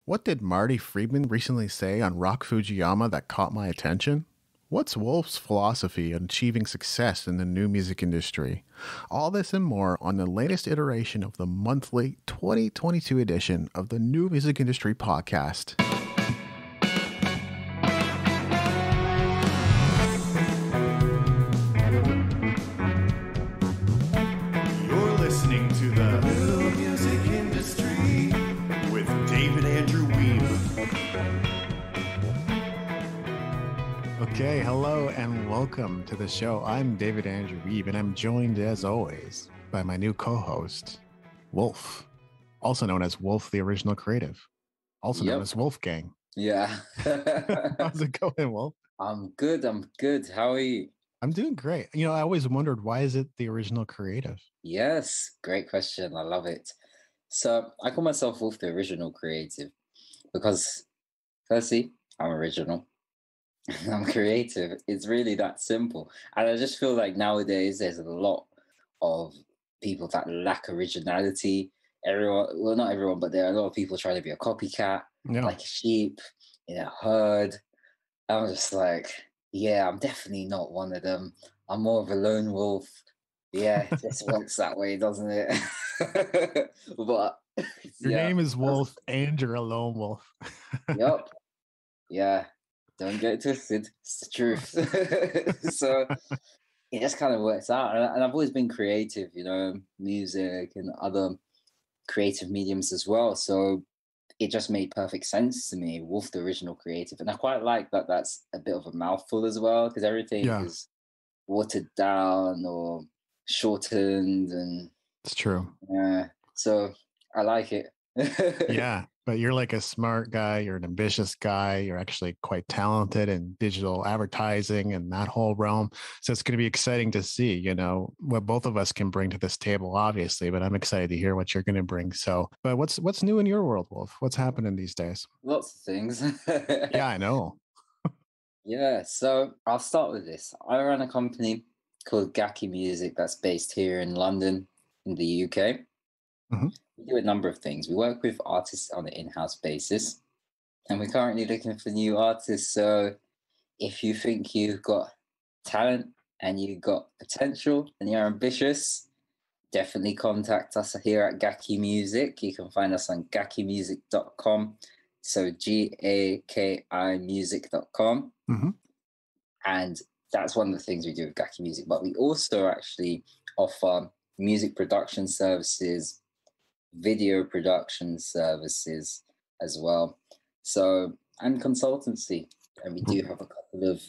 What did Marty Friedman recently say on ROCK FUJIYAMA that caught my attention? What's Wolf's philosophy on achieving success in the new music industry? All this and more on the latest iteration of the monthly 2022 edition of the New Music Industry Podcast. You're listening to the New Music Industry with David Andrew Wiebe. Okay, hello and welcome to the show. I'm David Andrew Wiebe, and I'm joined as always by my new co-host, Wolf, also known as Wolf the Original Creative, also known as Wolfgang. Yeah. How's it going, Wolf? I'm good. How are you? I'm doing great. You know, I always wondered, why is it the Original Creative? Yes, great question. I love it. So I call myself Wolf the Original Creative because firstly, I'm original. I'm creative. It's really that simple. And I just feel like nowadays there's a lot of people that lack originality. Well, not everyone, but there are a lot of people trying to be a copycat, like a sheep in a herd. I'm just like, yeah, I'm definitely not one of them. I'm more of a lone wolf. Yeah, it just works that way, doesn't it? But your name is Wolf and you're a lone wolf. Yep. Yeah. Don't get it twisted. It's the truth. So it just kind of works out. And I've always been creative, music and other creative mediums as well. So it just made perfect sense to me, Wolf the Original Creative. And I quite like that that's a bit of a mouthful as well, because everything is watered down or shortened. And it's true. Yeah. So I like it. Yeah, but you're like a smart guy. You're an ambitious guy. You're actually quite talented in digital advertising and that whole realm. So it's going to be exciting to see, what both of us can bring to this table, obviously, but I'm excited to hear what you're going to bring. So, but what's new in your world, Wolf? What's happening these days? Lots of things. Yeah, I know. Yeah, so I'll start with this. I run a company called Gaki Music that's based here in London, in the UK. Mm-hmm. We do a number of things. We work with artists on an in-house basis, and we're currently looking for new artists. So if you think you've got talent and you've got potential and you're ambitious, definitely contact us here at Gaki Music. You can find us on gakimusic.com. So GAKI music.com. Mm-hmm. And that's one of the things we do with Gaki Music. But we also actually offer music production services, video production services as well. So, and consultancy. And we do have a couple of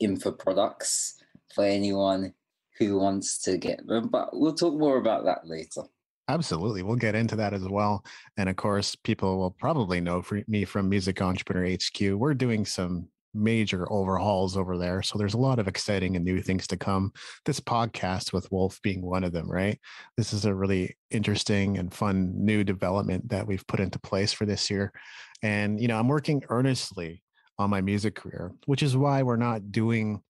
info products for anyone who wants to get them. But we'll talk more about that later. Absolutely. We'll get into that as well. And of course, people will probably know me from Music Entrepreneur HQ. We're doing some major overhauls over there. So there's a lot of exciting and new things to come. This podcast with Wolf being one of them, right? This is a really interesting and fun new development that we've put into place for this year. And, I'm working earnestly on my music career, which is why we're not doing,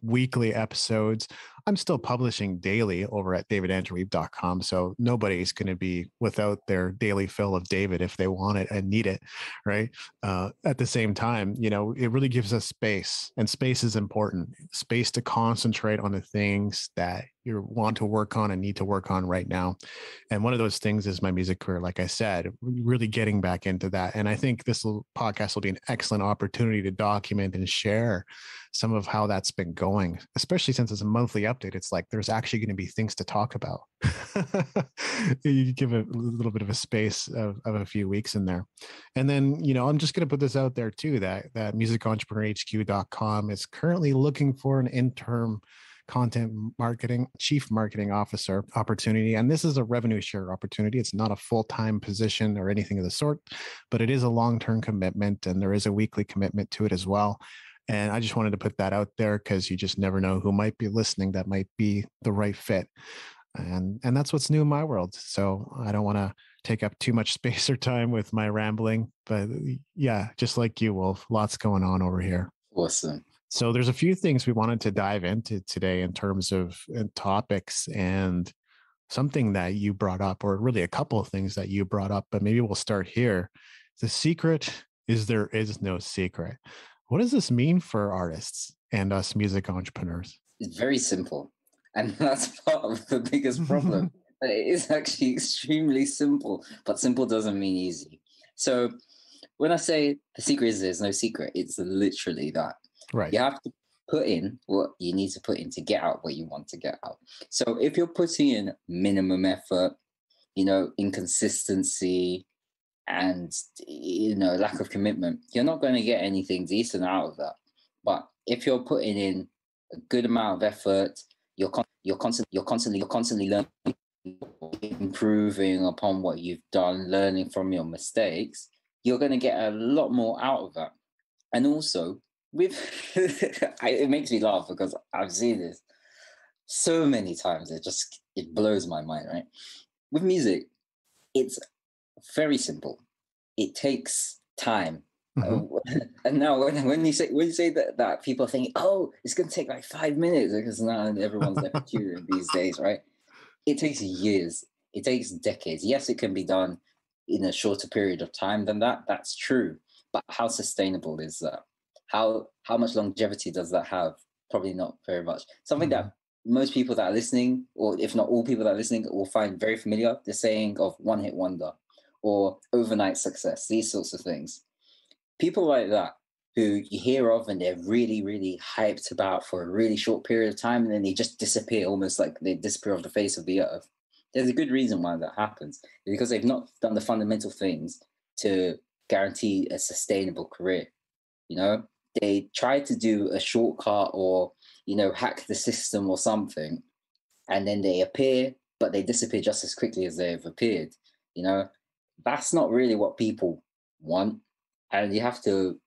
weekly episodes. I'm still publishing daily over at davidandrewwiebe.com. So nobody's going to be without their daily fill of David if they want it and need it. Right. At the same time, it really gives us space, and space is important. Space to concentrate on the things that you want to work on and need to work on right now. And one of those things is my music career. Like I said, really getting back into that. And I think this podcast will be an excellent opportunity to document and share some of how that's been going, especially since it's a monthly update. It's like there's actually going to be things to talk about. You give a little bit of a space of a few weeks in there. And then, I'm just going to put this out there too, that musicentrepreneurhq.com is currently looking for an interim content marketing, chief marketing officer opportunity. And this is a revenue share opportunity. It's not a full-time position or anything of the sort, but it is a long-term commitment, and there is a weekly commitment to it as well. And I just wanted to put that out there because you just never know who might be listening that might be the right fit. And that's what's new in my world. So I don't want to take up too much space or time with my rambling, but yeah, just like you, Wolf, lots going on over here. Awesome. So there's a few things we wanted to dive into today in terms of topics, and something that you brought up, or really a couple of things that you brought up, but maybe we'll start here, The secret is there is no secret. What does this mean for artists and us music entrepreneurs? It's very simple. And that's part of the biggest problem. It is actually extremely simple, but simple doesn't mean easy. So when I say the secret is there's no secret, it's literally that. Right. You have to put in what you need to put in to get out what you want to get out. So if you're putting in minimum effort, inconsistency, and lack of commitment, you're not going to get anything decent out of that. But if you're putting in a good amount of effort, you're constantly learning, improving upon what you've done, learning from your mistakes, you're going to get a lot more out of that. And also, it makes me laugh because I've seen this so many times. It blows my mind, right? With music, it's very simple. It takes time. Mm-hmm. And now when you say that people think, oh, it's going to take like 5 minutes because now everyone's Epicurean these days, right? It takes years. It takes decades. Yes, it can be done in a shorter period of time than that. That's true. But how sustainable is that? How much longevity does that have? Probably not very much. Something that most people that are listening, or if not all people that are listening, will find very familiar, the saying of one-hit wonder or overnight success, these sorts of things. People like that who you hear of and they're really, really hyped about for a really short period of time, and then they just disappear, almost like they disappear off the face of the earth. There's a good reason why that happens. It's because they've not done the fundamental things to guarantee a sustainable career. They try to do a shortcut or, hack the system or something, and then they appear, but they disappear just as quickly as they've appeared. That's not really what people want. And you have to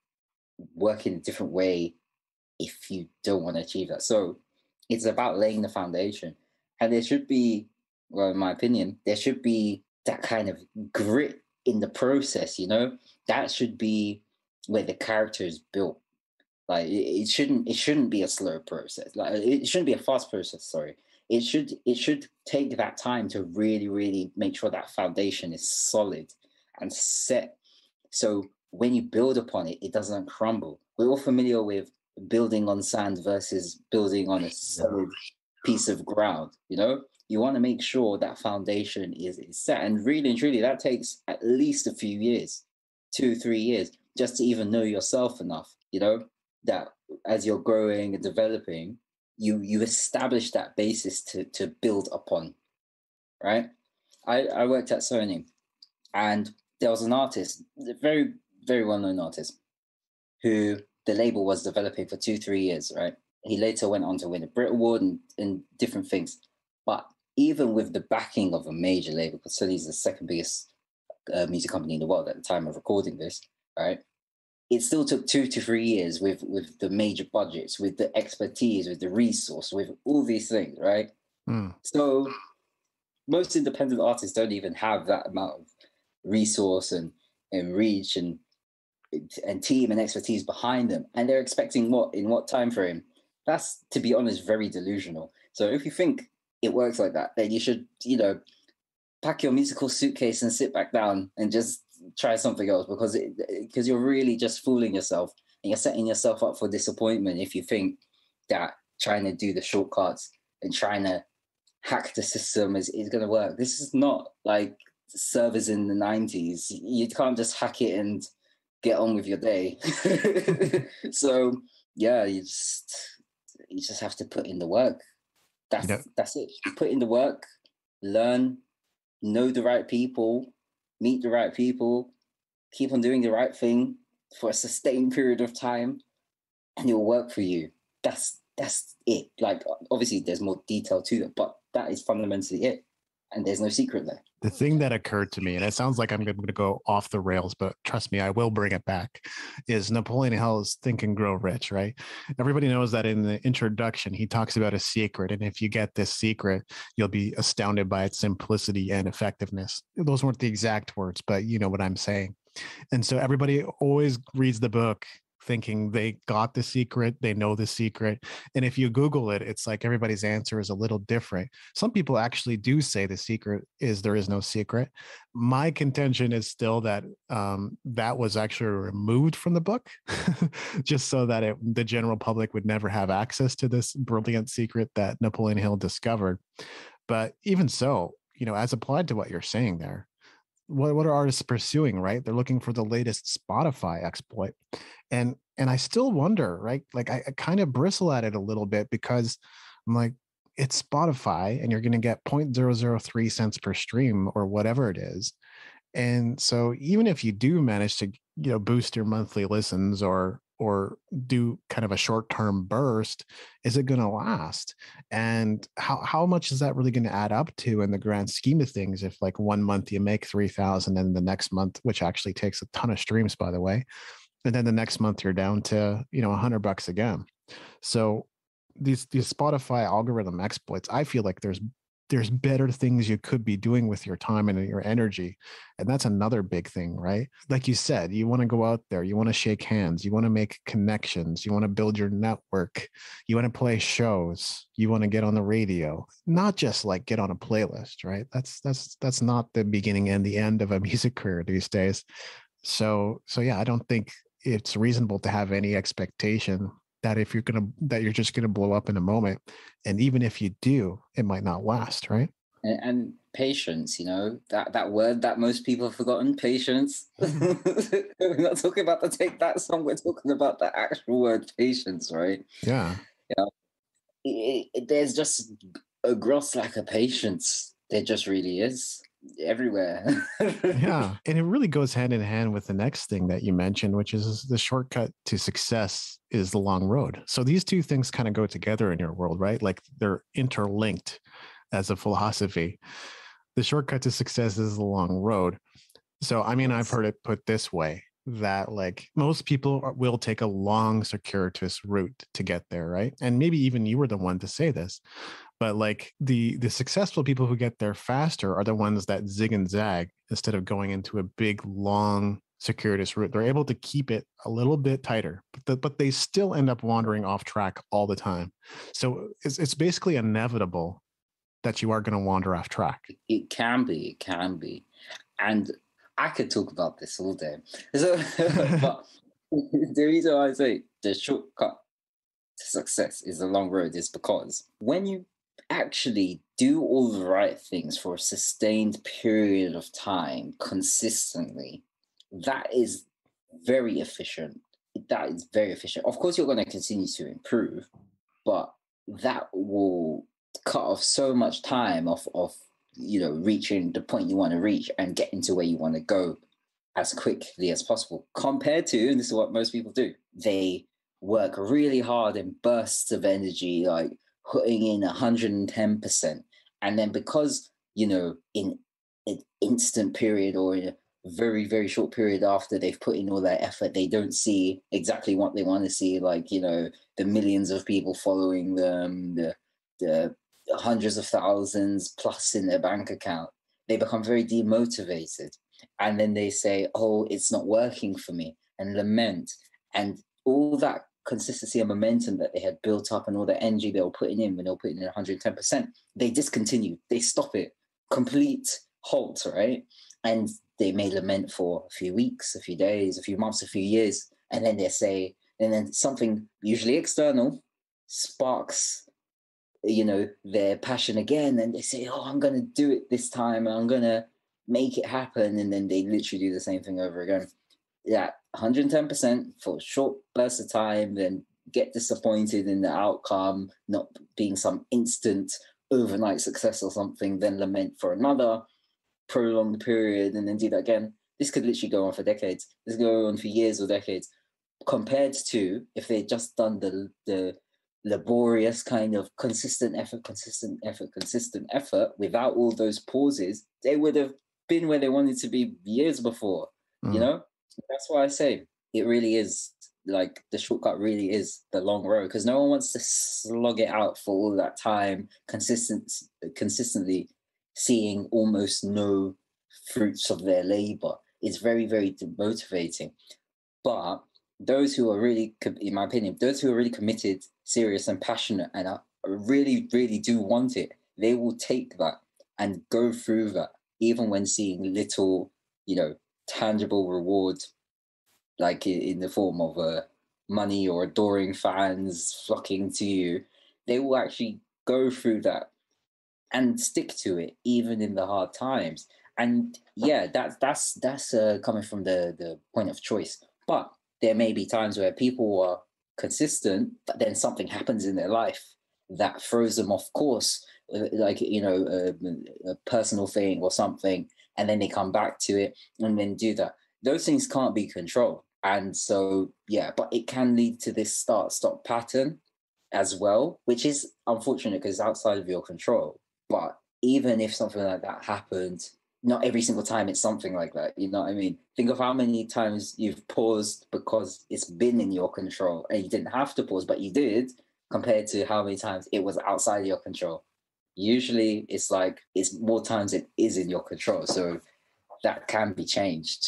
work in a different way if you don't want to achieve that. So it's about laying the foundation. And there should be, well, in my opinion, there should be that kind of grit in the process, That should be where the character is built. Like it shouldn't be a slow process. Like it shouldn't be a fast process, sorry. It should take that time to really, really make sure that foundation is solid and set. So when you build upon it, it doesn't crumble. We're all familiar with building on sand versus building on a solid piece of ground. You want to make sure that foundation is set. And really and truly, that takes at least a few years, 2-3 years, just to even know yourself enough, that as you're growing and developing, you establish that basis to build upon, right? I worked at Sony, and there was an artist, a very, very well-known artist, who the label was developing for 2-3 years, right? He later went on to win a Brit Award and different things. But even with the backing of a major label, because Sony's the second biggest music company in the world at the time of recording this, right? It still took 2 to 3 years with the major budgets, with the expertise, with the resource, with all these things, right? So most independent artists don't even have that amount of resource and reach and team and expertise behind them. And they're expecting in what time frame? That's, to be honest, very delusional. So if you think it works like that, then you should, pack your musical suitcase and sit back down and just try something else, because you're really just fooling yourself and you're setting yourself up for disappointment if you think that trying to do the shortcuts and trying to hack the system is going to work. This is not like servers in the 90s. You can't just hack it and get on with your day. So yeah, you just have to put in the work. That's it. You put in the work, learn, know the right people, meet the right people, keep on doing the right thing for a sustained period of time, and it'll work for you. That's it. Like, obviously there's more detail to it, but that is fundamentally it. And there's no secret there. The thing that occurred to me, and it sounds like I'm going to go off the rails, but trust me, I will bring it back, is Napoleon Hill's Think and Grow Rich, right? Everybody knows that in the introduction, he talks about a secret. And if you get this secret, you'll be astounded by its simplicity and effectiveness. Those weren't the exact words, but you know what I'm saying. And so everybody always reads the book thinking they got the secret, they know the secret. And if you Google it, it's like everybody's answer is a little different. Some people actually do say the secret is there is no secret. My contention is still that that was actually removed from the book, just so that the general public would never have access to this brilliant secret that Napoleon Hill discovered. But even so, as applied to what you're saying there, what are artists pursuing, right? They're looking for the latest Spotify exploit. And I still wonder, right? Like I kind of bristle at it a little bit because I'm like, it's Spotify and you're going to get 0.003 cents per stream or whatever it is. And so even if you do manage to, boost your monthly listens or do kind of a short-term burst, is it going to last? And how much is that really going to add up to in the grand scheme of things? If like 1 month you make 3,000 and the next month, which actually takes a ton of streams, by the way, and then the next month you're down to, $100 again. So these Spotify algorithm exploits, I feel like there's better things you could be doing with your time and your energy. And that's another big thing, right? Like you said, you want to go out there, you want to shake hands, you want to make connections, you want to build your network, you want to play shows, you want to get on the radio, not just like get on a playlist, right? That's not the beginning and the end of a music career these days. So yeah, I don't think it's reasonable to have any expectation that you're just gonna blow up in a moment, and even if you do, it might not last, right? And patience, that word that most people have forgotten, patience. We're not talking about the Take That song, we're talking about the actual word patience, right? Yeah. There's just a gross lack of patience. There just really is everywhere. Yeah. And it really goes hand in hand with the next thing that you mentioned, which is the shortcut to success is the long road. So these two things kind of go together in your world, right? Like they're interlinked as a philosophy. The shortcut to success is the long road. So, I mean, I've heard it put this way, that like most people will take a long circuitous route to get there, right? And maybe even you were the one to say this, but like the successful people who get there faster are the ones that zig and zag instead of going into a big long circuitous route. They're able to keep it a little bit tighter, but they still end up wandering off track all the time. So it's basically inevitable that you are going to wander off track. It can be, and I could talk about this all day. So, but the reason why I say the shortcut to success is the long road is because when you actually do all the right things for a sustained period of time consistently, that is very efficient. That is very efficient. Of course, you're going to continue to improve, but that will cut off so much time of reaching the point you want to reach and getting to where you want to go as quickly as possible, compared to, and this is what most people do, they work really hard in bursts of energy, like putting in 110%, and then because in an instant period or in a very, very short period after they've put in all that effort, they don't see exactly what they want to see, like the millions of people following them, the hundreds of thousands plus in their bank account. They become very demotivated, and then they say, oh, it's not working for me, and lament, and all that consistency and momentum that they had built up and all the energy they were putting in when they were putting in 110%, they discontinue, they stop it, complete halt, right? And they may lament for a few weeks, a few days, a few months, a few years, and then they say, and then something usually external sparks their passion again, and they say, oh, I'm going to do it this time, and I'm going to make it happen, and then they literally do the same thing over again. Yeah, 110% for a short burst of time, then get disappointed in the outcome, not being some instant overnight success or something, then lament for another prolonged period, and then do that again. This could literally go on for decades. This could go on for years or decades, compared to if they'd just done the laborious kind of consistent effort without all those pauses, they would have been where they wanted to be years before. That's why I say it really is, like, the shortcut really is the long road, because no one wants to slog it out for all that time consistently seeing almost no fruits of their labor. It's very, very demotivating. But those who are really, in my opinion, those who are really committed, serious, and passionate, and are really, really do want it, they will take that and go through that, even when seeing little, tangible rewards, like in the form of money or adoring fans flocking to you. They will actually go through that and stick to it, even in the hard times. And yeah, that's coming from the point of choice. But there may be times where people are consistent, but then something happens in their life that throws them off course, like a personal thing or something, and then they come back to it and then do that. Those things can't be controlled, and so yeah, but it can lead to this start-stop pattern as well, which is unfortunate because it's outside of your control. But even if something like that happened, not every single time it's something like that. You know what I mean? Think of how many times you've paused because it's been in your control and you didn't have to pause, but you did, compared to how many times it was outside of your control. Usually it's like it's more times it is in your control. So that can be changed.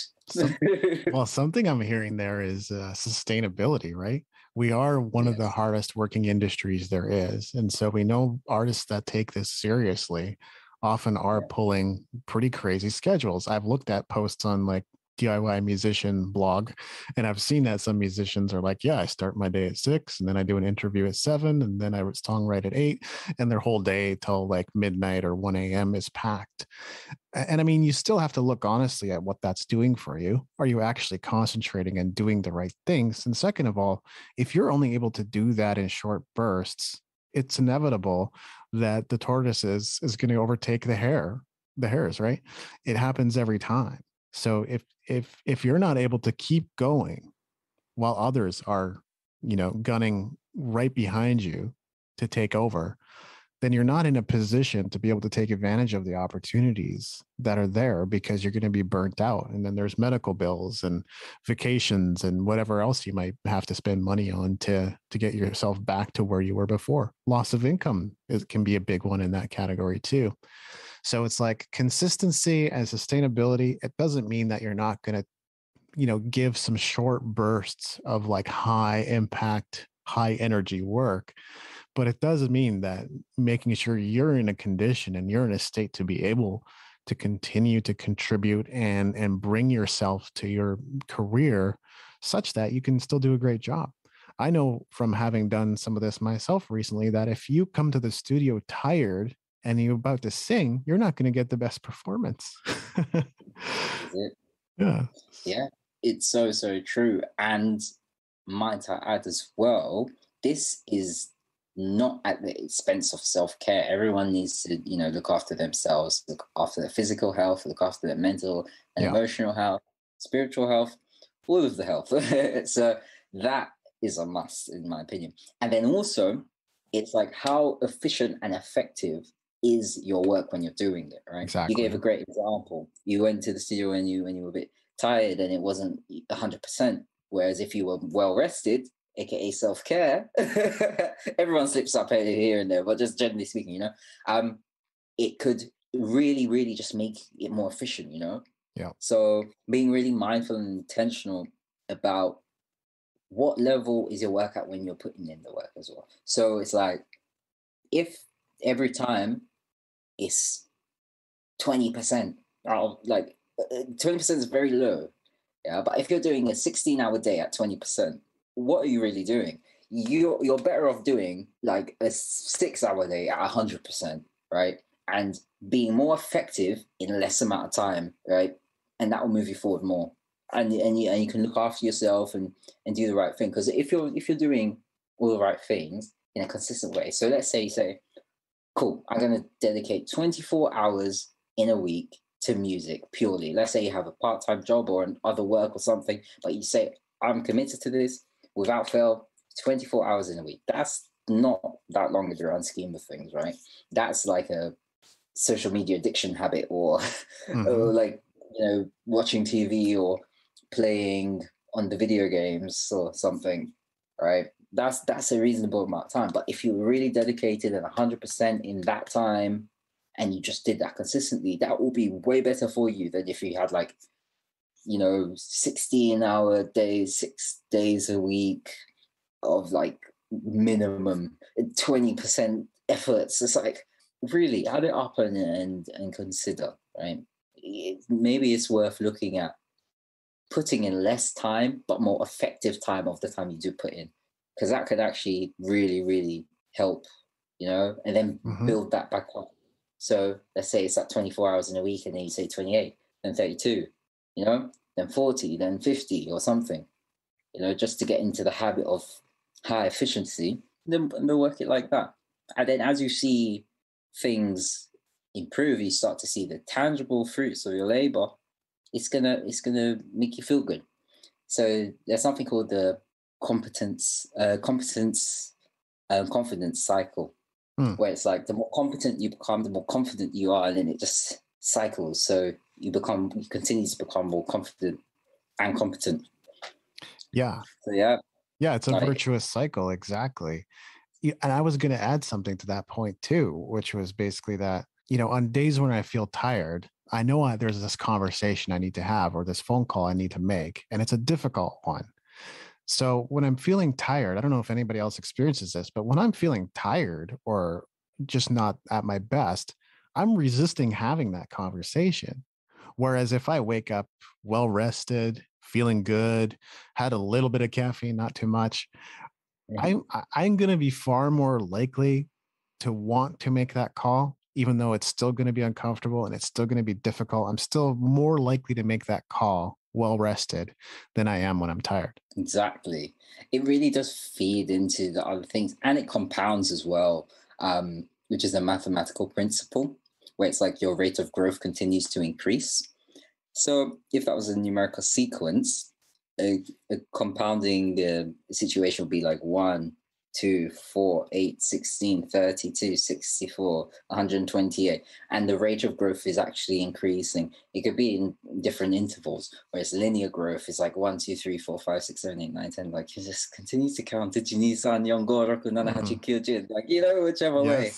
Well, something I'm hearing there is sustainability, right? We are one of the hardest working industries there is. And so we know artists that take this seriously often are pulling pretty crazy schedules. I've looked at posts on like DIY musician blog, and I've seen that some musicians are like, yeah, I start my day at 6 and then I do an interview at 7 and then I songwrite at 8, and their whole day till like midnight or 1 a.m. is packed. And I mean, you still have to look honestly at what that's doing for you. Are you actually concentrating and doing the right things? And second of all, if you're only able to do that in short bursts, it's inevitable that the tortoise is going to overtake the hares, right? It happens every time. So if you're not able to keep going while others are, gunning right behind you to take over, then you're not in a position to be able to take advantage of the opportunities that are there, because you're going to be burnt out. And then there's medical bills and vacations and whatever else you might have to spend money on to get yourself back to where you were before. Loss of income can be a big one in that category too. So it's like consistency and sustainability. It doesn't mean that you're not going to, give some short bursts of like high impact, high energy work. But it does mean that making sure you're in a condition and you're in a state to be able to continue to contribute and bring yourself to your career such that you can still do a great job. I know from having done some of this myself recently that if you come to the studio tired and you're about to sing, you're not going to get the best performance. Yeah. Yeah, it's so true. And might I add as well, this is not at the expense of self-care. Everyone needs to, look after themselves, look after their physical health, look after their mental and emotional health, spiritual health, all of the health. So that is a must, in my opinion. And then also, it's like, how efficient and effective is your work when you're doing it, right? Exactly. You gave a great example. You went to the studio when you were a bit tired and it wasn't 100%. Whereas if you were well rested, aka self-care, everyone slips up here and there, but just generally speaking, it could really, really just make it more efficient, Yeah. So being really mindful and intentional about what level is your work at when you're putting in the work as well. So it's like, if every time it's 20%, like 20% is very low. Yeah. But if you're doing a 16-hour day at 20%, what are you really doing? You're better off doing like a 6-hour day at 100%, right? And being more effective in less amount of time, right? And that will move you forward more. And you can look after yourself and do the right thing. Because if you're doing all the right things in a consistent way, so let's say you say, cool, I'm going to dedicate 24 hours in a week to music purely. Let's say you have a part-time job or other work or something, but you say, I'm committed to this without fail, 24 hours in a week. That's not that long in the grand scheme of things, right? That's like a social media addiction habit, or, or like, watching TV or playing on the video games or something, right? That's a reasonable amount of time. But if you're really dedicated and 100% in that time and you just did that consistently, that will be way better for you than if you had like 16-hour days, 6 days a week of like minimum 20% efforts. It's like, really add it up and consider, right? Maybe it's worth looking at putting in less time, but more effective time of the time you do put in, because that could actually really, really help, and then build that back up. So let's say it's at 24 hours in a week, and then you say 28, then 32, then 40, then 50 or something, just to get into the habit of high efficiency, then work it like that. And then as you see things improve, you start to see the tangible fruits of your labor. It's gonna make you feel good. So there's something called the confidence cycle, where it's like the more competent you become, the more confident you are, and then it just cycles. So you continue to become more confident and competent. Yeah. So yeah, it's a virtuous cycle. Exactly. And I was going to add something to that point too, which was basically that, on days when I feel tired, I know there's this conversation I need to have, or this phone call I need to make, and it's a difficult one. So when I'm feeling tired, I don't know if anybody else experiences this, but when I'm feeling tired or just not at my best, I'm resisting having that conversation. Whereas if I wake up well rested, feeling good, had a little bit of caffeine, not too much, I'm going to be far more likely to want to make that call, even though it's still going to be uncomfortable and it's still going to be difficult. I'm still more likely to make that call well rested than I am when I'm tired. Exactly. It really does feed into the other things, and it compounds as well, which is a mathematical principle where it's like your rate of growth continues to increase. So if that was a numerical sequence, compounding the situation would be like 1, 2, 4, 8, 16, 32, 64, 128. And the rate of growth is actually increasing. It could be in different intervals, whereas linear growth is like 1, 2, 3, 4, 5, 6, 7, 8, 9, 10. Like you just continue to count. Nisan, Yongoro, Nanahachi, Kyojin. Like, whichever way.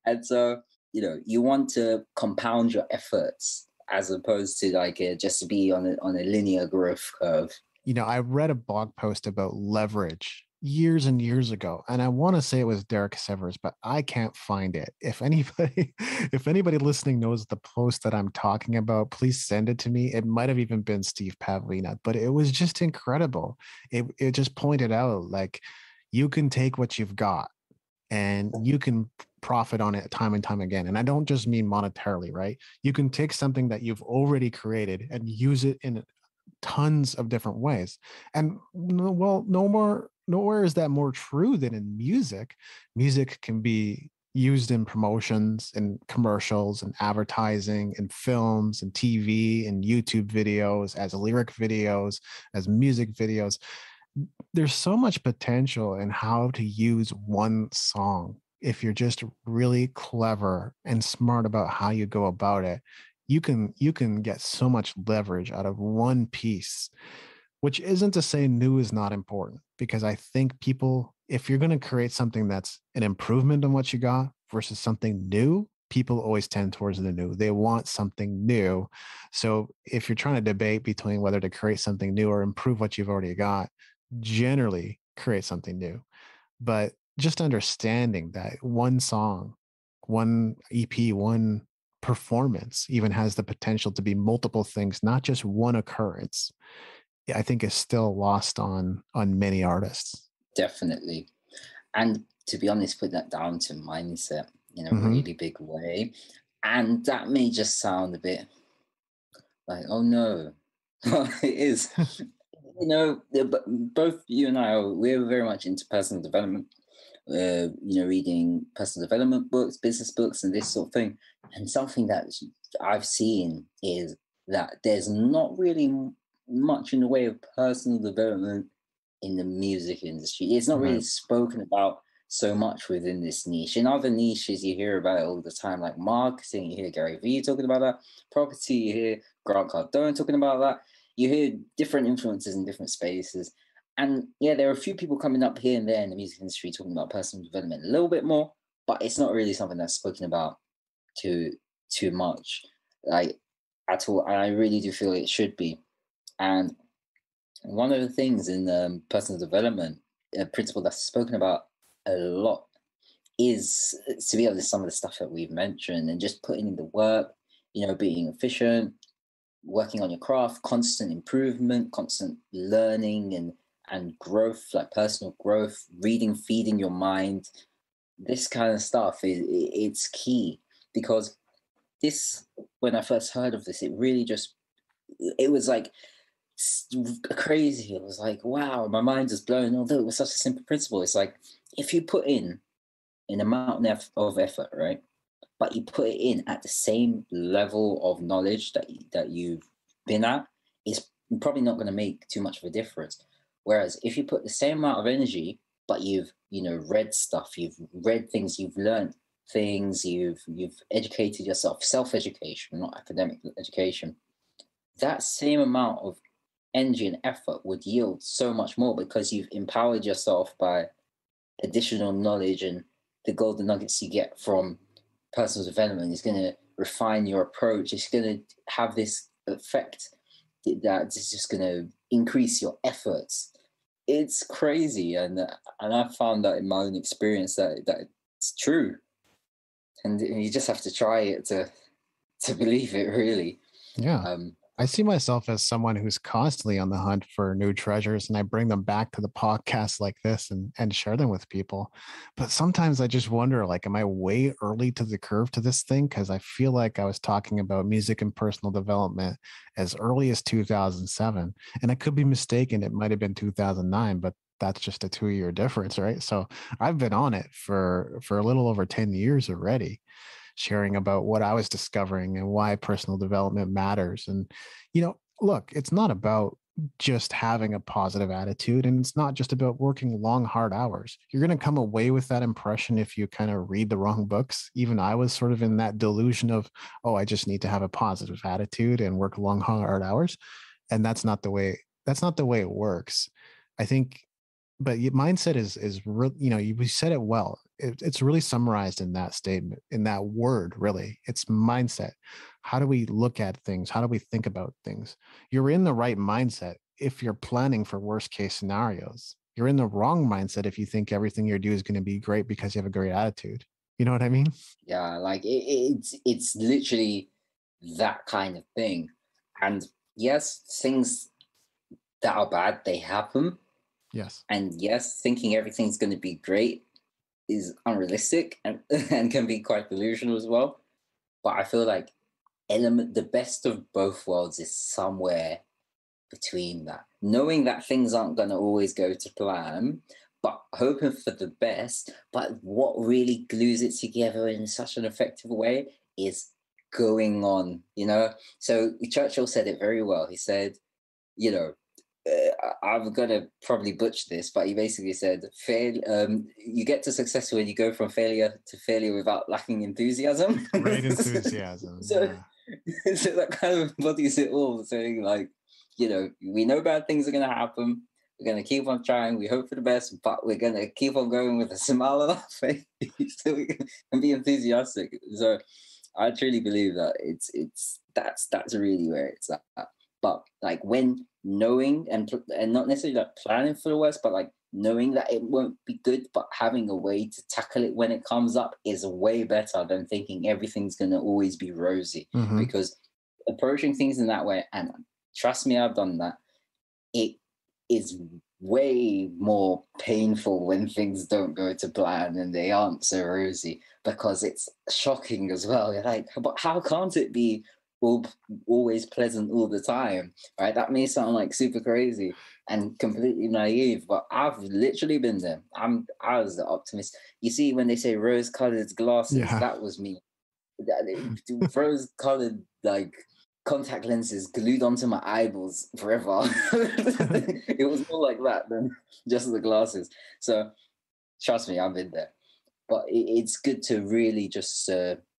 And so, you want to compound your efforts as opposed to like just to be on a linear growth curve. I read a blog post about leverage years and years ago, and I want to say it was Derek Severs, but I can't find it. If anybody listening knows the post that I'm talking about, please send it to me. It might have even been Steve Pavlina, but it was just incredible. It just pointed out, like, you can take what you've got and you can profit on it time and time again. And I don't just mean monetarily, right? You can take something that you've already created and use it in tons of different ways. And nowhere is that more true than in music. Music can be used in promotions and commercials and advertising and films and TV and YouTube videos, as lyric videos, as music videos. There's so much potential in how to use one song. If you're just really clever and smart about how you go about it, you can get so much leverage out of one piece, which isn't to say new is not important, because I think people, if you're going to create something that's an improvement on what you got versus something new, people always tend towards the new. They want something new. So if you're trying to debate between whether to create something new or improve what you've already got, generally create something new. But just understanding that one song, one EP, one performance even has the potential to be multiple things, not just one occurrence, I think is still lost on many artists. Definitely. And to be honest, put that down to mindset in a really big way. And that may just sound a bit like, oh no. It is. Both you and I, we're very much into personal development, reading personal development books, business books, and this sort of thing. And something that I've seen is that there's not really much in the way of personal development in the music industry. It's not really spoken about so much within this niche. In other niches, you hear about it all the time, like marketing. You hear Gary Vee talking about that. Property, you hear Grant Cardone talking about that. You hear different influences in different spaces. And yeah, there are a few people coming up here and there in the music industry talking about personal development a little bit more, but it's not really something that's spoken about too much. Like, at all. And I really do feel it should be. And one of the things in personal development, a principle that's spoken about a lot, is, to be honest, some of the stuff that we've mentioned, and just putting in the work, being efficient, working on your craft, constant improvement, constant learning and growth, like personal growth, reading, feeding your mind. This kind of stuff it's key, because this, when I first heard of this, it was like crazy. It was like, wow, my mind is blown. Although it was such a simple principle, it's like, if you put in an amount of effort, right, but you put it in at the same level of knowledge that you've been at, it's probably not going to make too much of a difference. Whereas if you put the same amount of energy, but you've read stuff, you've read things, you've learned things, you've educated yourself, self-education, not academic education, that same amount of energy and effort would yield so much more, because you've empowered yourself by additional knowledge, and the golden nuggets you get from personal development is going to refine your approach. It's going to have this effect that's just going to increase your efforts. It's crazy, and I found that in my own experience that it's true, and you just have to try it to believe it, really. Yeah. I see myself as someone who's constantly on the hunt for new treasures, and I bring them back to the podcast like this and share them with people. But sometimes I just wonder, like, am I way early to the curve to this thing? Because I feel like I was talking about music and personal development as early as 2007, and I could be mistaken. It might have been 2009, but that's just a 2-year difference, right? So I've been on it for a little over 10 years already, sharing about what I was discovering and why personal development matters. And, look, it's not about just having a positive attitude, and it's not just about working long, hard hours. You're going to come away with that impression if you kind of read the wrong books. Even I was sort of in that delusion of, oh, I just need to have a positive attitude and work long, hard hours. And that's not the way it works. I think, but mindset is really, you said it well. It's really summarized in that statement, in that word. Really, it's mindset. How do we look at things? How do we think about things? You're in the right mindset if you're planning for worst case scenarios. You're in the wrong mindset if you think everything you do is going to be great because you have a great attitude. You know what I mean? Yeah, like it's literally that kind of thing. And yes, things that are bad, they happen. Yes. And yes, thinking everything's going to be great is unrealistic and can be quite delusional as well. But I feel like the best of both worlds is somewhere between that. Knowing that things aren't going to always go to plan, but hoping for the best. But what really glues it together in such an effective way is going on, So Churchill said it very well. He said, I'm gonna probably butcher this, but he basically said, you get to success when you go from failure to failure without lacking enthusiasm. Great enthusiasm. So that kind of embodies it all, saying like, we know bad things are gonna happen. We're gonna keep on trying. We hope for the best, but we're gonna keep on going with a smile on our face so we can be enthusiastic. So I truly believe that that's really where it's at. But like, when knowing and not necessarily like planning for the worst, but like knowing that it won't be good, but having a way to tackle it when it comes up is way better than thinking everything's going to always be rosy. Mm-hmm. Because approaching things in that way, and trust me, I've done that, it is way more painful when things don't go to plan and they aren't so rosy, because it's shocking as well. You're like, but how can't it be always pleasant all the time, right? That may sound like super crazy and completely naive, but I've literally been there. I was the optimist. You see, when they say rose-colored glasses, that was me. Rose-colored like contact lenses glued onto my eyeballs forever. It was more like that than just the glasses. So trust me, I've been there. But it's good to really just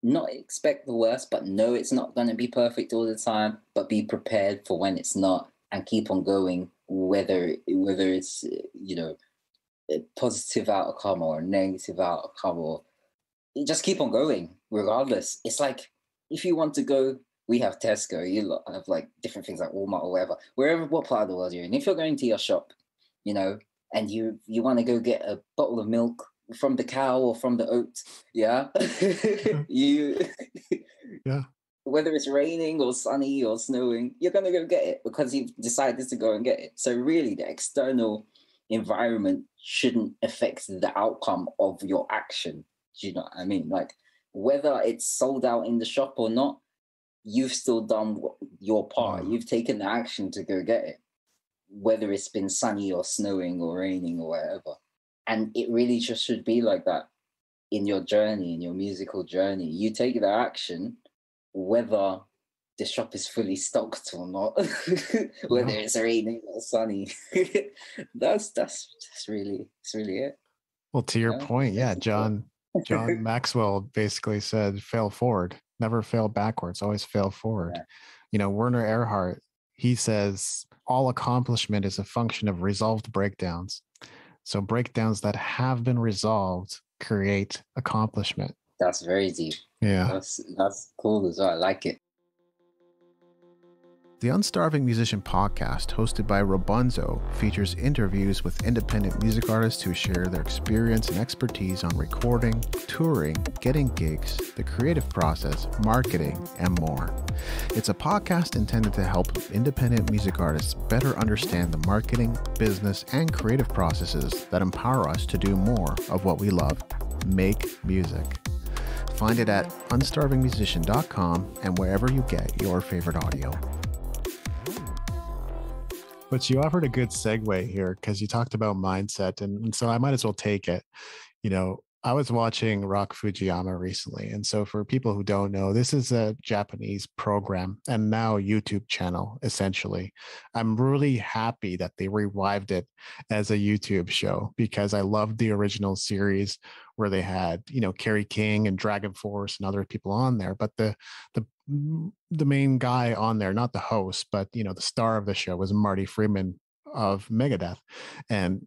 not expect the worst, but know it's not going to be perfect all the time, but be prepared for when it's not, and keep on going, whether it's, a positive outcome or a negative outcome, or just keep on going regardless. It's like, if you want to go we have Tesco, you lot have like different things like Walmart or whatever, wherever, what part of the world you're in. If you're going to your shop, you know, and you want to go get a bottle of milk from the cow or from the oat, yeah, you, Yeah. whether it's raining or sunny or snowing, you're going to go get it because you've decided to go and get it. So really the external environment shouldn't affect the outcome of your action. Do you know what I mean? Like whether it's sold out in the shop or not, you've still done your part. You've taken the action to go get it, whether it's been sunny or snowing or raining or whatever. And it really just should be like that in your journey, in your musical journey. You take the action, whether the shop is fully stocked or not, whether it's raining or sunny. that's really it. Well, to your point, yeah, John Maxwell basically said, fail forward, never fail backwards, always fail forward. Yeah. Werner Erhard, he says, all accomplishment is a function of resolved breakdowns. So breakdowns that have been resolved create accomplishment. That's very deep. Yeah. That's cool as well. I like it. The Unstarving Musician podcast, hosted by Robunzo, features interviews with independent music artists who share their experience and expertise on recording, touring, getting gigs, the creative process, marketing, and more. It's a podcast intended to help independent music artists better understand the marketing, business, and creative processes that empower us to do more of what we love, make music. Find it at unstarvingmusician.com and wherever you get your favorite audio. But you offered a good segue here because you talked about mindset, and so I might as well take it. I was watching ROCK FUJIYAMA recently, and so for people who don't know, this is a Japanese program and now YouTube channel, essentially. I'm really happy that they revived it as a YouTube show because I loved the original series where they had, Kerry King and Dragon Force and other people on there, but the main guy on there, not the host, but the star of the show was Marty Friedman of Megadeth. And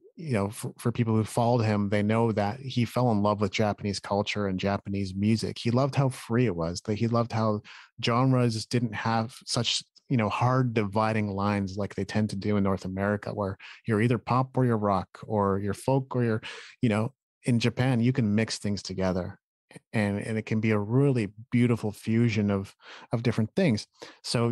for people who followed him, they know that he fell in love with Japanese culture and Japanese music. He loved how free it was. That he loved how genres didn't have such hard dividing lines like they tend to do in North America, where you're either pop or you're rock or you're folk or you're in Japan you can mix things together. And it can be a really beautiful fusion of different things. So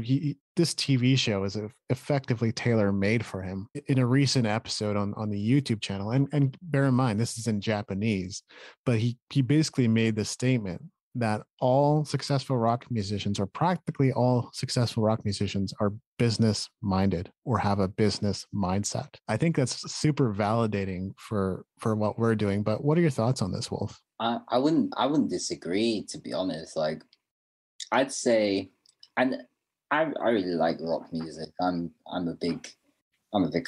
this TV show is effectively tailor-made for him. In a recent episode on the YouTube channel, and bear in mind, this is in Japanese, but he basically made the statement that all successful rock musicians, or practically all successful rock musicians, are business minded or have a business mindset. I think that's super validating for what we're doing. But what are your thoughts on this, Wolf? I wouldn't disagree, to be honest. Like, I'd say, and I really like rock music. I'm a big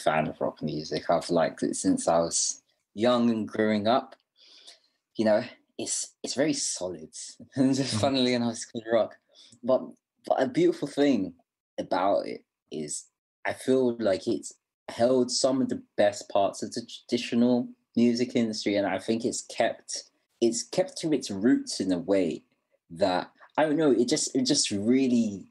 fan of rock music. I've liked it since I was young and growing up. It's very solid. Funnily enough, it's called rock. But a beautiful thing about it is I feel like it's held some of the best parts of the traditional music industry, and I think it's kept to its roots in a way that, I don't know, it just really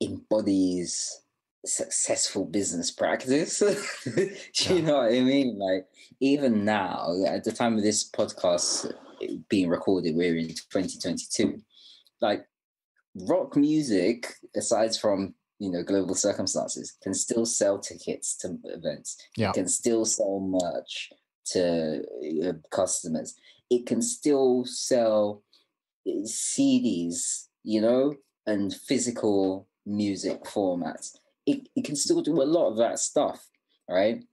embodies successful business practice. Do you know what I mean? Like, even now, at the time of this podcast being recorded, we're in 2022. Like, rock music, aside from global circumstances, can still sell tickets to events. Yeah. It can still sell merch to customers. It can still sell CDs, and physical music formats. It can still do a lot of that stuff, right?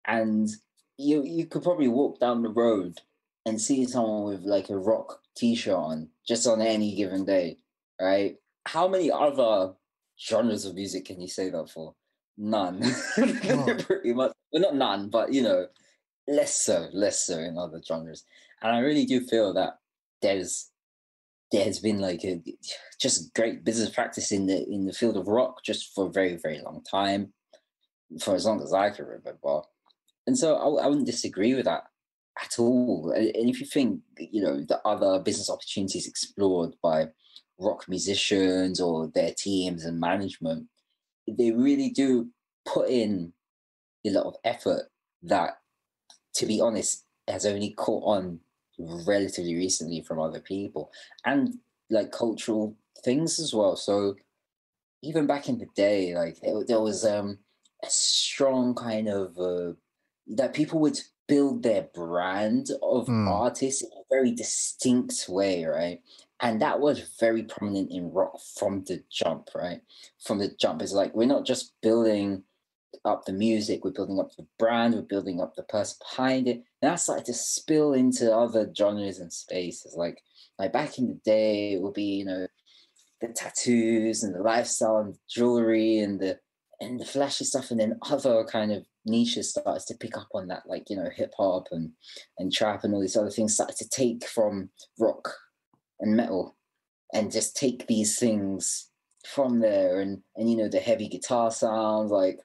And you could probably walk down the road and see someone with like a rock t-shirt on just on any given day, right? How many other genres of music can you say that for? None. Pretty much. Well, not none, but less so in other genres. And I really do feel that there's been like a just great business practice in the field of rock just for a very, very long time, for as long as I can remember. And so I wouldn't disagree with that at all. And if you think, the other business opportunities explored by rock musicians or their teams and management, they really do put in a lot of effort that, to be honest, has only caught on relatively recently from other people, and like cultural things as well. So even back in the day, like there was a strong kind of that people would build their brand of Mm, artists in a very distinct way, right? And that was very prominent in rock from the jump, right? From the jump, it's like we're not just building up the music, we're building up the brand, we're building up the person behind it. And that started to spill into other genres and spaces. Like back in the day, it would be, you know, the tattoos and the lifestyle and the jewelry and the flashy stuff, and then other kind of niches started to pick up on that, like, you know, hip hop and trap and all these other things started to take from rock and metal and just take these things from there, and you know, the heavy guitar sounds, like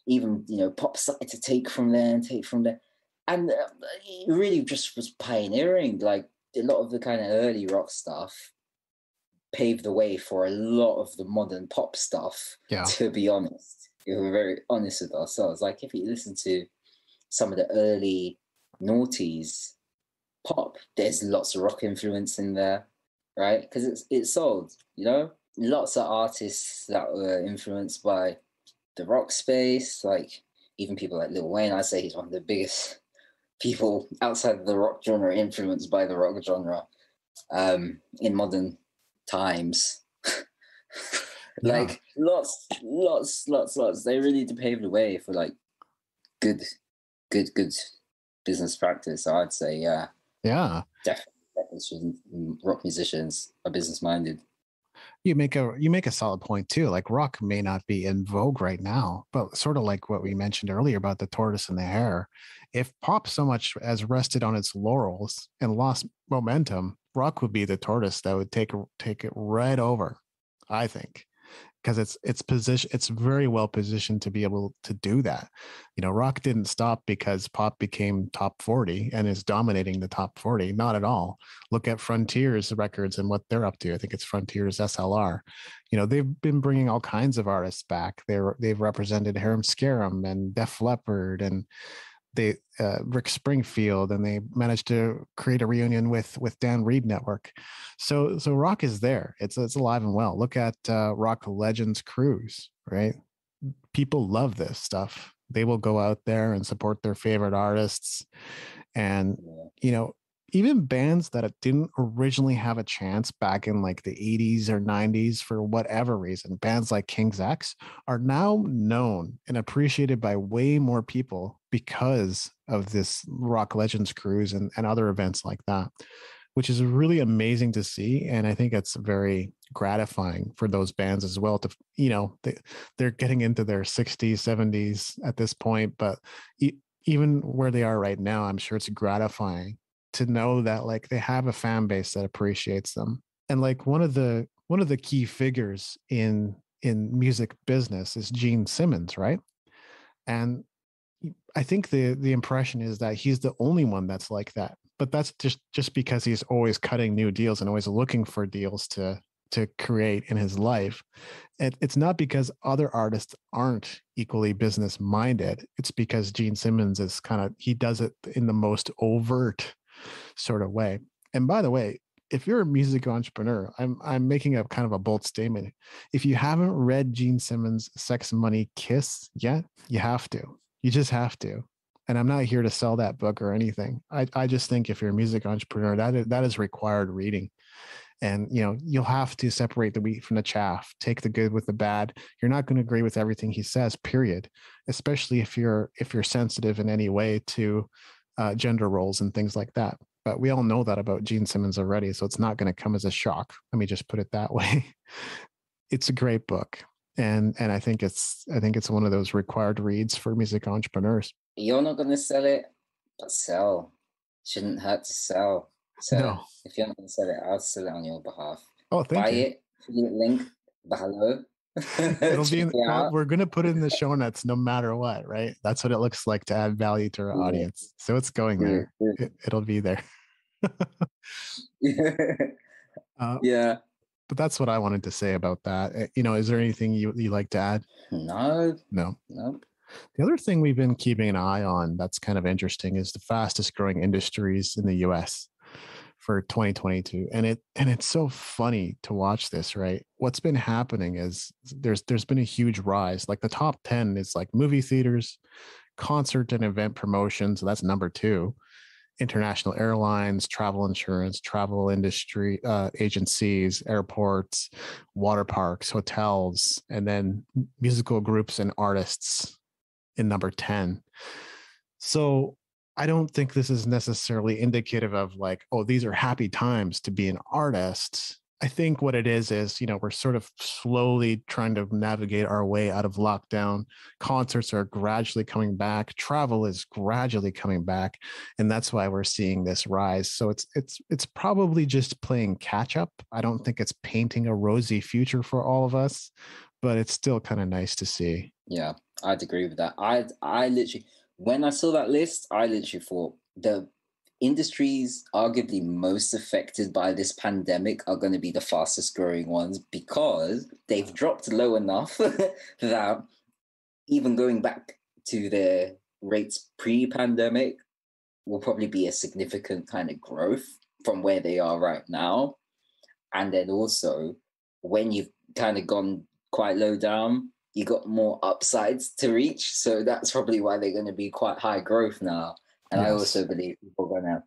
even, you know, pop started to take from there and take from there, and it really just was pioneering. Like a lot of the kind of early rock stuff paved the way for a lot of the modern pop stuff, yeah. to be honest. If we're very honest with ourselves, like if you listen to some of the early noughties pop, there's lots of rock influence in there, right? Because it's sold, you know? Lots of artists that were influenced by the rock space, like even people like Lil Wayne. I say he's one of the biggest people outside of the rock genre influenced by the rock genre in modern times. Yeah. Like lots. They really did pave the way for like good, good business practice. So I'd say, yeah, Yeah. definitely rock musicians are business minded. You make a solid point too. Like rock may not be in vogue right now, but sort of like what we mentioned earlier about the tortoise and the hare. If pop so much as rested on its laurels and lost momentum, rock would be the tortoise that would take it right over, I think, because it's very well positioned to be able to do that. You know, rock didn't stop because pop became top 40 and is dominating the top 40. Not at all. Look at Frontiers Records and what they're up to. I think it's Frontiers SLR. You know, they've been bringing all kinds of artists back. They've represented Harum Scarum and Def Leppard and they Rick Springfield, and they managed to create a reunion with Dan Reed Network. So rock is there. It's alive and well. Look at Rock Legends Cruise, right? People love this stuff. They will go out there and support their favorite artists, and Yeah. you know, even bands that didn't originally have a chance back in like the 80s or 90s for whatever reason, bands like King's X are now known and appreciated by way more people because of this Rock Legends cruise and other events like that, which is really amazing to see. And I think it's very gratifying for those bands as well to, you know, they're getting into their 60s, 70s at this point, but even where they are right now, I'm sure it's gratifying to know that like they have a fan base that appreciates them. And like one of the key figures in music business is Gene Simmons, right? And I think the impression is that he's the only one that's like that. But that's just because he's always cutting new deals and always looking for deals to create in his life. It's not because other artists aren't equally business minded. It's because Gene Simmons is he does it in the most overt sort of way. And by the way, if you're a music entrepreneur, I'm making a kind of a bold statement. If you haven't read Gene Simmons' Sex, Money, Kiss yet, you have to. You just have to. And I'm not here to sell that book or anything. I just think if you're a music entrepreneur, that is required reading. And you know, you'll have to separate the wheat from the chaff, take the good with the bad. You're not going to agree with everything he says, period. Especially if you're sensitive in any way to gender roles and things like that. But we all know that about Gene Simmons already, so it's not going to come as a shock. Let me just put it that way. It's a great book, and I think it's one of those required reads for music entrepreneurs. You're not going to sell it, but sell. Shouldn't hurt to sell. So No. if you're not going to sell it, I'll sell it on your behalf. Oh, Buy thank you. it. Link below. It'll Check be it out. we're going to put it in the show notes no matter what, right? That's what it looks like to add value to our Yeah, audience. So it's going yeah, there. It'll be there. yeah. uh, Yeah. but that's what I wanted to say about that. Is there anything you like to add? No, No. no. The other thing we've been keeping an eye on that's kind of interesting is the fastest growing industries in the US for 2022. And it's so funny to watch this, right? What's been happening is there's been a huge rise. Like the top 10 is like movie theaters, concert and event promotions. So that's number 2. International airlines, travel insurance, travel industry agencies, airports, water parks, hotels, and then musical groups and artists in number 10. So I don't think this is necessarily indicative of like, oh, these are happy times to be an artist. I think what it is, we're sort of slowly trying to navigate our way out of lockdown. Concerts are gradually coming back. Travel is gradually coming back. And that's why we're seeing this rise. So it's probably just playing catch up. I don't think it's painting a rosy future for all of us, but it's still kind of nice to see. Yeah, I'd agree with that. I literally, when I saw that list, I literally thought the industries arguably most affected by this pandemic are going to be the fastest growing ones because they've dropped low enough that even going back to their rates pre-pandemic will probably be a significant kind of growth from where they are right now. And then also, when you've kind of gone quite low down, you got more upsides to reach. So that's probably why they're going to be quite high growth now. And Yes. I also believe people are going to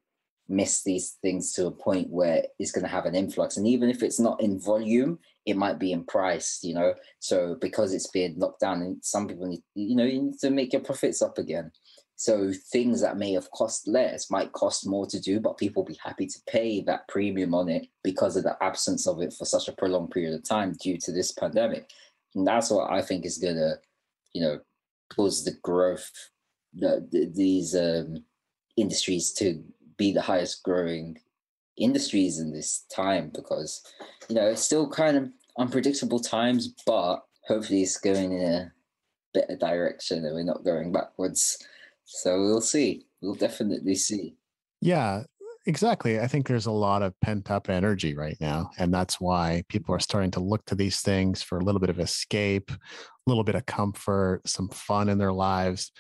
miss these things to a point where it's going to have an influx. And even if it's not in volume, it might be in price, So because it's being locked down, and some people need, you need to make your profits up again. So things that may have cost less might cost more to do, but people will be happy to pay that premium on it because of the absence of it for such a prolonged period of time due to this pandemic. And that's what I think is going to, cause the growth, these industries to be the highest growing industries in this time because, it's still kind of unpredictable times, but hopefully it's going in a better direction and we're not going backwards. So we'll see. We'll definitely see. Yeah, exactly. I think there's a lot of pent up energy right now. And that's why people are starting to look to these things for a little bit of escape, a little bit of comfort, some fun in their lives,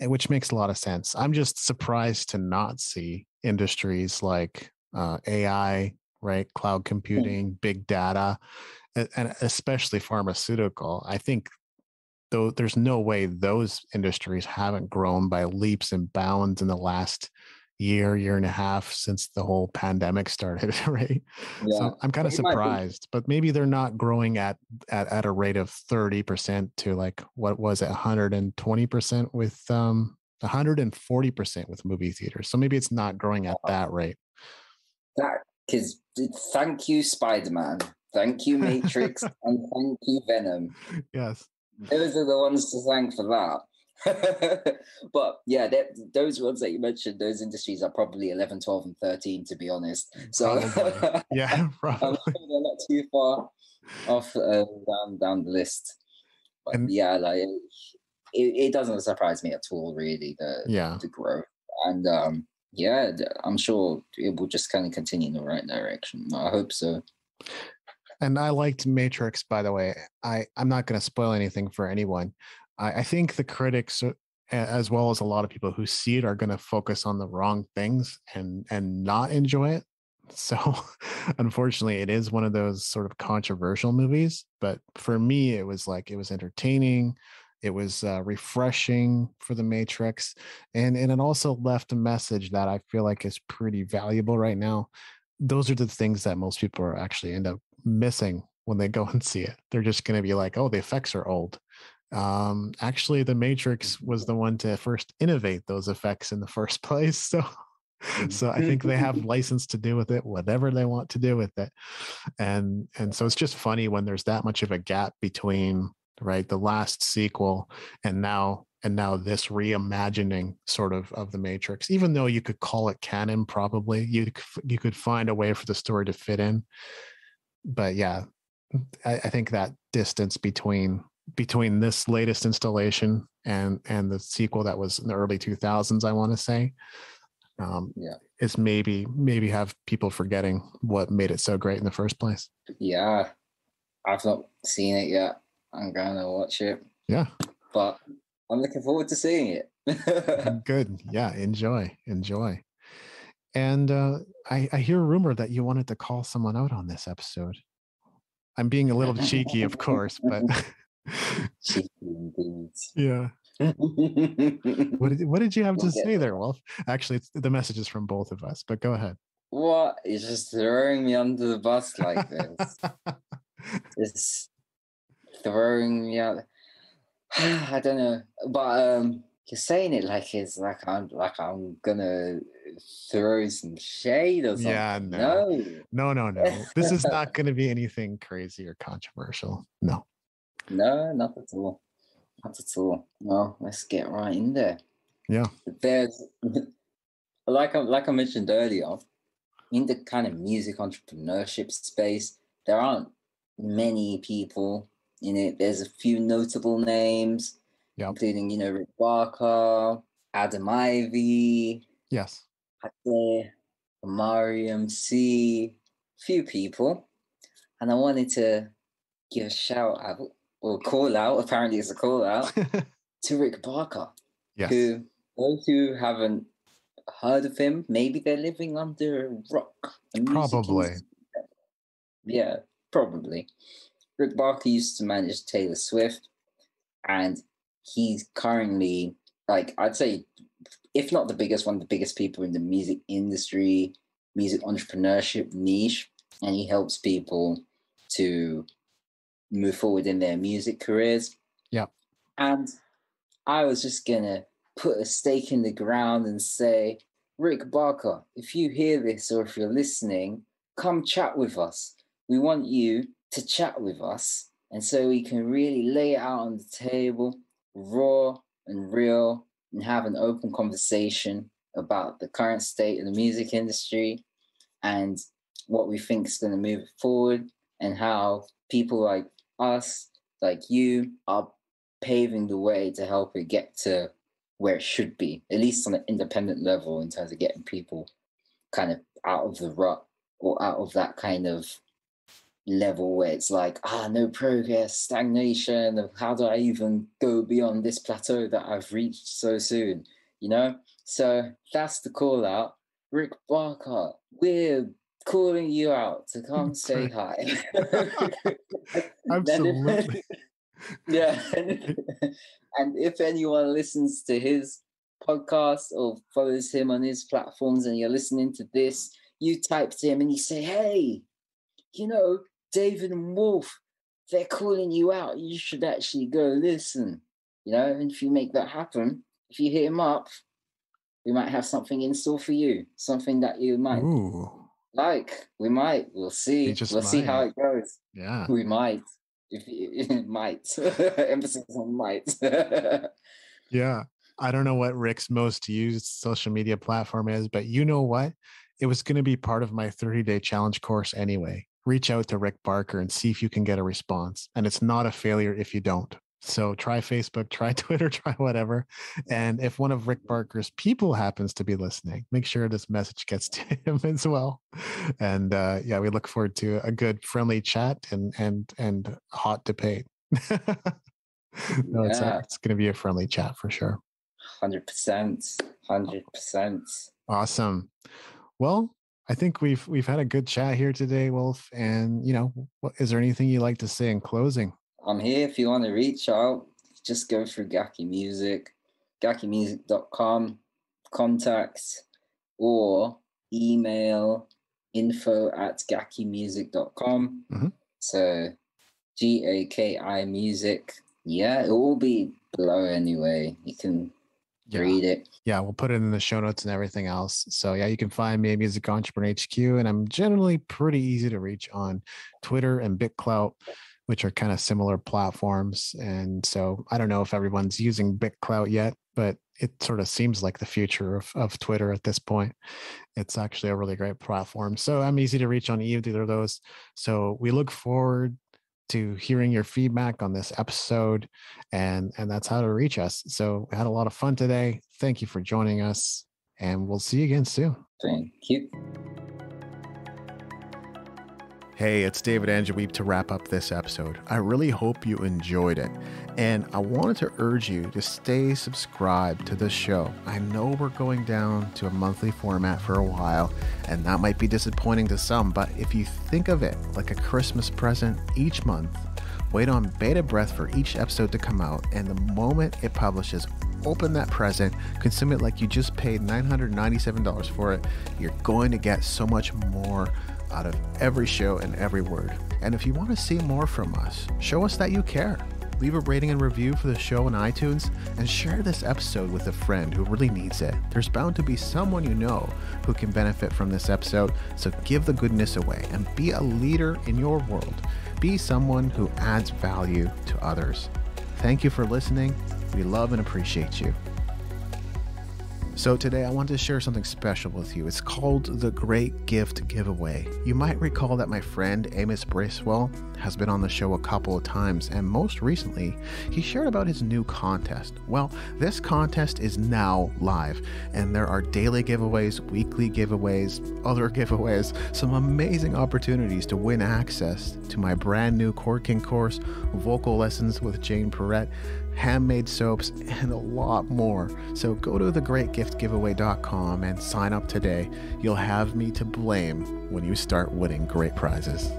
which makes a lot of sense. I'm just surprised to not see industries like AI, right? Cloud computing, big data, and especially pharmaceutical. I think though there's no way those industries haven't grown by leaps and bounds in the last year and a half since the whole pandemic started, right? Yeah. So I'm kind of surprised, but maybe they're not growing at a rate of 30% to like, what was it, 120% with 140% with movie theaters. So maybe it's not growing at that rate. That because thank you, Spider-Man. Thank you, Matrix, and thank you, Venom. Yes. Those are the ones to thank for that. But yeah, those ones that you mentioned, those industries are probably 11, 12, and 13, to be honest. So probably. Yeah, probably. I'm sure they're not too far off down the list. But yeah, like it doesn't surprise me at all, really, the growth. And yeah, I'm sure it will just kind of continue in the right direction. I hope so. And I liked Matrix, by the way. I'm not going to spoil anything for anyone. I think the critics, as well as a lot of people who see it, are going to focus on the wrong things and not enjoy it. So unfortunately, it is one of those sort of controversial movies. But for me, it was entertaining. It was refreshing for the Matrix. And it also left a message that I feel like is pretty valuable right now. Those are the things that most people are actually end up missing when they go and see it. They're just going to be like, oh, the effects are old. Actually, the Matrix was the one to first innovate those effects in the first place. So I think they have license to do with it whatever they want to do with it. And so it's just funny when there's that much of a gap between, right, the last sequel and now this reimagining sort of the Matrix. Even though you could call it canon, probably you could find a way for the story to fit in. But yeah, I think that distance between this latest installation and the sequel that was in the early 2000s, I want to say, Yeah. It's maybe have people forgetting what made it so great in the first place. Yeah. I've not seen it yet. I'm gonna watch it. Yeah. But I'm looking forward to seeing it. Good. Yeah. Enjoy. And I hear a rumor that you wanted to call someone out on this episode. I'm being a little cheeky, of course, but Cheeky indeed. yeah. What did you have to say there, Wolf? Actually, the message is from both of us, but go ahead. What? You're just throwing me under the bus like this. Just throwing me out. I don't know, but you're saying it like it's like I'm gonna throw some shade or something. Yeah, no. This is not going to be anything crazy or controversial. No, not at all. Not at all. Well, let's get right in there. Yeah. There's like I mentioned earlier, in the kind of music entrepreneurship space, there aren't many people in it. There's a few notable names, including, Rick Barker, Adam Ivy. Yes. Amari MC, few people. And I wanted to give a shout out or call out, apparently it's a call out, to Rick Barker. Yes. Who, those who haven't heard of him, maybe they're living under a rock. Probably. Yeah, probably. Rick Barker used to manage Taylor Swift, and he's currently, like, I'd say, if not the biggest, one of the biggest people in the music industry, music entrepreneurship niche, and he helps people to move forward in their music careers. Yeah. And I was just gonna put a stake in the ground and say, Rick Barker, if you hear this or if you're listening, come chat with us. We want you to chat with us, and so we can really lay it out on the table, raw and real, and have an open conversation about the current state of the music industry and what we think is going to move forward, and how people like us, like you, are paving the way to help it get to where it should be, at least on an independent level, in terms of getting people kind of out of the rut or out of that kind of level where it's like, no progress, stagnation, of how do I even go beyond this plateau that I've reached so soon, So that's the call out. Rick Barker, we're calling you out to come say hi. Absolutely. Yeah. And if anyone listens to his podcast or follows him on his platforms and you're listening to this, you type to him and you say, hey, David and Wolf, they're calling you out. You should actually go listen. And if you make that happen, if you hit him up, we might have something in store for you. Something that you might like. We might. We'll see. We'll see how it goes. Yeah. We might. If it might. Emphasis on might. Yeah. I don't know what Rick's most used social media platform is, but you know what? It was going to be part of my 30-day challenge course anyway. Reach out to Rick Barker and see if you can get a response. And it's not a failure if you don't. So try Facebook, try Twitter, try whatever. And if one of Rick Barker's people happens to be listening, make sure this message gets to him as well. And we look forward to a good friendly chat and hot debate. No, it's going to be a friendly chat for sure. 100%. Awesome. Well, I think we've had a good chat here today, Wolf. And, is there anything you'd like to say in closing? I'm here if you want to reach out. Just go through Gaki Music, gakimusic.com, contacts, or email info@gakimusic.com. Mm-hmm. So GAKI Music. Yeah, it will be below anyway. You can read it. Yeah, we'll put it in the show notes and everything else. So you can find me at Music Entrepreneur HQ, and I'm generally pretty easy to reach on Twitter and BitClout, which are kind of similar platforms. And so I don't know if everyone's using BitClout yet, but it sort of seems like the future of Twitter at this point. It's actually a really great platform. So I'm easy to reach on either of those. So we look forward to hearing your feedback on this episode, and that's how to reach us. So we had a lot of fun today. Thank you for joining us, and we'll see you again soon. Thank you. Hey, it's David Andrew Wiebe to wrap up this episode. I really hope you enjoyed it. And I wanted to urge you to stay subscribed to this show. I know we're going down to a monthly format for a while, and that might be disappointing to some, but if you think of it like a Christmas present each month, wait on bated breath for each episode to come out, and the moment it publishes, open that present, consume it like you just paid $997 for it. You're going to get so much more out of every show and every word. And if you want to see more from us, show us that you care. Leave a rating and review for the show on iTunes, and share this episode with a friend who really needs it. There's bound to be someone you know who can benefit from this episode, so give the goodness away and be a leader in your world. Be someone who adds value to others. Thank you for listening. We love and appreciate you. So today I want to share something special with you. It's called the Great Gift Giveaway. You might recall that my friend Amos Bracewell has been on the show a couple of times, and most recently he shared about his new contest. Well, this contest is now live, and there are daily giveaways, weekly giveaways, other giveaways, some amazing opportunities to win access to my brand new Chord King course, vocal lessons with Jane Perrette, handmade soaps, and a lot more. So go to thegreatgiftgiveaway.com and sign up today. You'll have me to blame when you start winning great prizes.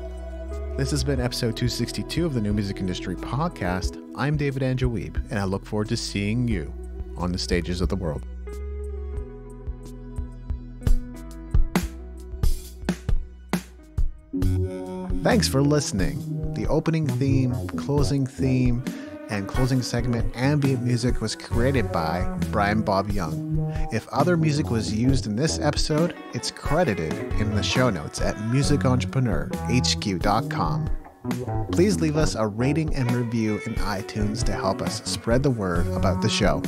This has been episode 262 of the New Music Industry Podcast. I'm David Andrew Wiebe, and I look forward to seeing you on the stages of the world. Thanks for listening. The opening theme, closing theme, and closing segment ambient music was created by Brian Bob Young. If other music was used in this episode, it's credited in the show notes at musicentrepreneur.hq.com. Please leave us a rating and review in iTunes to help us spread the word about the show.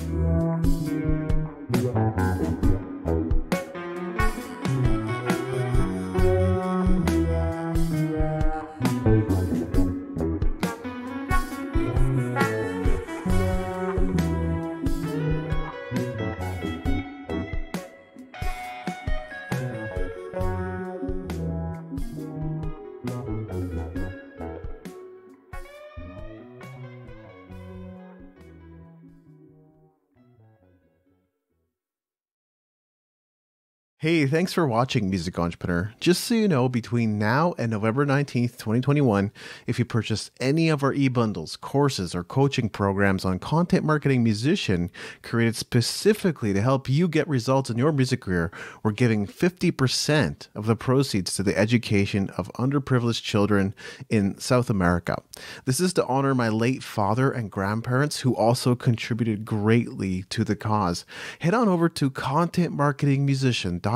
Hey, thanks for watching Music Entrepreneur. Just so you know, between now and November 19th, 2021, if you purchase any of our e-bundles, courses, or coaching programs on Content Marketing Musician created specifically to help you get results in your music career, we're giving 50% of the proceeds to the education of underprivileged children in South America. This is to honor my late father and grandparents who also contributed greatly to the cause. Head on over to contentmarketingmusician.com/products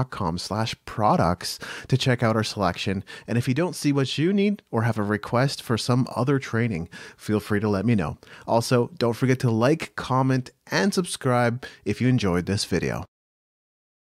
to check out our selection. And if you don't see what you need or have a request for some other training, feel free to let me know. Also, don't forget to like, comment, and subscribe if you enjoyed this video.